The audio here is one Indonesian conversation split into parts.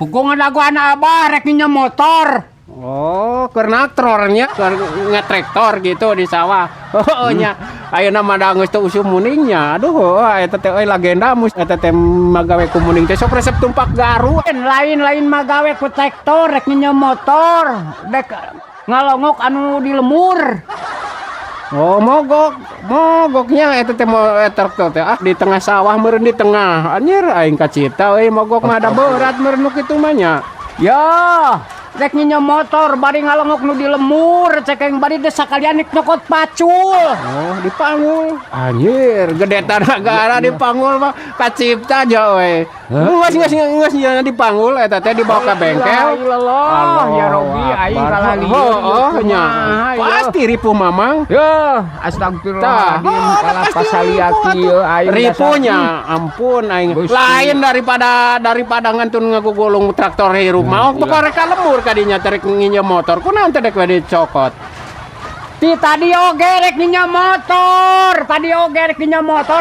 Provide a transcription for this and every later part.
Pukul ngadagu anak abah rek nginjem motor. Oh, karena traktornya ngetraktor gitu di sawah. Oh nya, ayeuna mah da geus teu usum muningnya. Aduh, eta teh euy legenda mus eta teh magawe ku muning teh sok resep tumpak garu. Lain magawe ku traktor rek nginjem motor. Dek ngalongok anu di lemur. Oh, mogoknya eta teh traktor teh di tengah sawah meureun di tengah. Anjir aing kacita euy mogok mah da berat meureun nu kitu mah nya. Ya, rek nginjem motor bari ngalongok nu di lemur, cekeng bari teh sakalian nyokot pacul. Oh, dipanggul. Anjir, gede negara dipanggul mah kacipta aja we. Geus dipanggul eta teh dibawa ka bengkel. Allah, ya Robi aing kalali. Oh, nya. Pasti ripuh mamang. Ya, astagfirullahaladzim kalah pasaliati aing ripunya, ampun aing. Lain daripada ngantun ngagugulung traktor hirup mah pokoknya reka lemur kadinya tarik nginjem motor. Kunaon teh dek we dicokot. Ti tadi oge rek nginjem motor,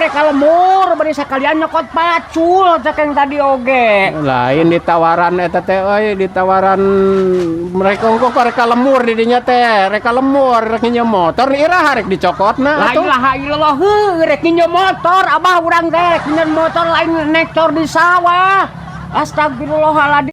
rek lemur bari sakalian nyokot pacul cekeng tadi oge. Lain ditawaran eta teh euy, ditawaran mereka engko reka lemur di dinya teh, reka lemur rek nginjem motor iraha rek dicokotna atuh. La ilaha illallah rek nginjem motor, abah urang teh rek nginjem motor lain nektor di sawah. Astagfirullahaladzim.